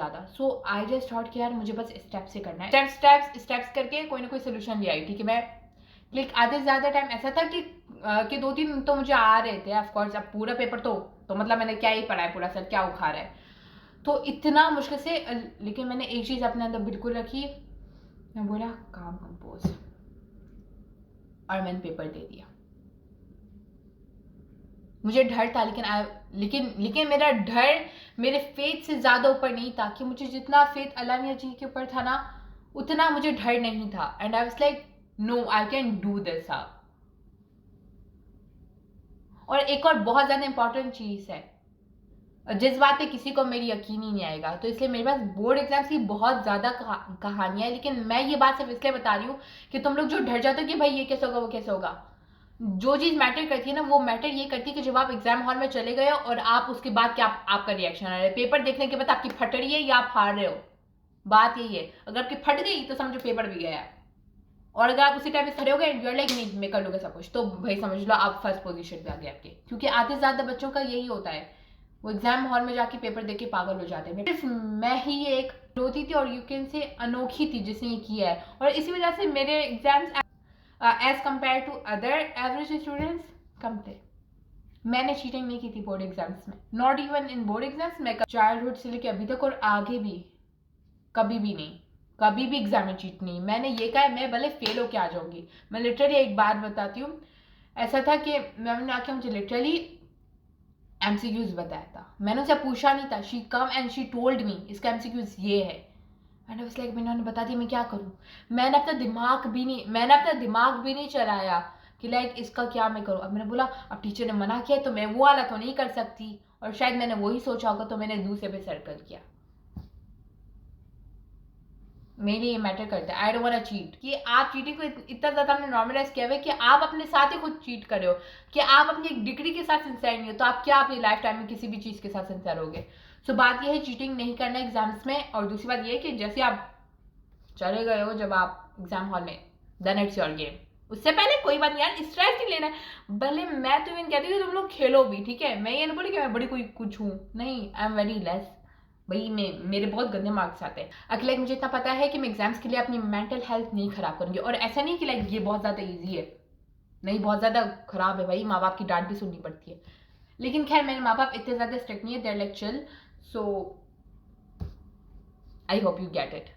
ज़्यादा। सो I just thought कि यार मुझे बस स्टेप से करना है, स्टेप्स करके कोई ना कोई सोल्यूशन ले आई। ठीक है, मैं लाइक आधे से ज़्यादा टाइम ऐसा था कि 2-3 तो मुझे आ रहे थे ऑफकोर्स। अब पूरा पेपर तो मतलब मैंने क्या ही पढ़ा है, पूरा सर क्या उखाड़ा है, तो इतना मुश्किल से। लेकिन मैंने एक चीज़ अपने अंदर बिल्कुल रखी, मैं बोला काम कंपोज, और मैंने पेपर दे दिया। मुझे डर था, लेकिन मेरा डर मेरे फेथ से ज़्यादा ऊपर नहीं था। कि मुझे जितना फेथ अल्लाह मियां जी के ऊपर था ना, उतना मुझे डर नहीं था। And I was like no, I can do this. और एक और बहुत ज़्यादा इंपॉर्टेंट चीज़ है, जिस बात पे किसी को मेरी यकीन ही नहीं आएगा, तो इसलिए मेरे पास बोर्ड एग्जाम्स की बहुत ज़्यादा कहानियाँ है। लेकिन मैं ये बात सिर्फ इसलिए बता रही हूँ कि तुम लोग जो डर जाते हो कि भाई ये कैसे होगा, वो कैसे होगा, जो चीज़ मैटर करती है ना, वो मैटर ये करती है कि जब आप एग्जाम हॉल में चले गए हो और आप उसके बाद क्या आपका रिएक्शन आ रहा है। पेपर देखने के बाद आपकी फट रही है या आप हार रहे हो, बात यही है। अगर आपकी फट गई तो समझो पेपर भी गया, और अगर आप उसी टाइम पे खड़े हो गए यूर लाइक नहीं मैं कर लूँगा सब कुछ, तो भाई समझ लो आप फर्स्ट पोजीशन पे आ गए आपके। क्योंकि आधे से ज़्यादा बच्चों का यही होता है, वो एग्जाम हॉल में जाके पेपर देख के पागल हो जाते हैं। सिर्फ मैं ही एक होती थी और यू कैन से अनोखी थी जिसने ये किया है, और इसी वजह से मेरे exams as compare to other average students कम थे। मैंने चीटिंग नहीं की थी बोर्ड एग्जाम्स में, not even in board exams. मैं चाइल्डहुड से लेकर अभी तक और आगे भी कभी भी नहीं, कभी भी एग्जाम में चीट नहीं। मैंने ये कहा है मैं भले फेल होके आ जाऊंगी। मैं लिटरली एक बात बताती हूँ, ऐसा था कि मैम ने आके मुझे लिटरली एमसीक्यूज बताया था। मैंने उसे पूछा नहीं था, she come and she told me इसका एमसीक्यूज ये है। मैंने बस लाइक मैंने बता दिया, मैं क्या करूँ। मैंने अपना दिमाग भी नहीं चलाया कि लाइक इसका क्या मैं करूँ। अब मैंने बोला अब टीचर ने मना किया तो मैं वो वाला तो नहीं कर सकती, और शायद मैंने वही सोचा होगा, तो मैंने दूसरे पे सर्कल किया। मेरे लिए ये मैटर करता है। I don't want cheat. कि आप चीटिंग को इतना ज़्यादा हमने नॉर्मलाइज किया हुआ है कि आप अपने साथ ही खुद चीट कर रहे हो, कि आप अपनी एक डिग्री के साथ सिंसियर नहीं हो, तो आप क्या अपनी लाइफ टाइम में किसी भी चीज़ के साथ सिंसियर होगे। सो बात यह है चीटिंग नहीं करना एग्जाम्स में। और दूसरी बात यह है कि जैसे आप चले गए हो जब आप एग्जाम हॉल में, देन इट्स योर गेम। उससे पहले कोई बात नहीं यार, स्ट्रेस नहीं लेना है। भले मैं तो इवन कहती हूँ तुम लोग खेलो भी, ठीक है। मैं ये नहीं बोली कि मैं बड़ी कोई कुछ हूँ, नहीं, आई एम वेरी लेस। भाई मेरे बहुत गंदे मार्क्स आते हैं। अगर लाइक मुझे इतना पता है कि मैं एग्जाम्स के लिए अपनी मेंटल हेल्थ नहीं खराब करूंगी। और ऐसा नहीं कि लाइक ये बहुत ज़्यादा ईजी है, नहीं, बहुत ज़्यादा खराब है भाई। माँ बाप की डांट भी सुननी पड़ती है। लेकिन खैर मेरे माँ बाप इतने ज़्यादा स्ट्रिक्ट नहीं है, they're like chill. So I hope you get it.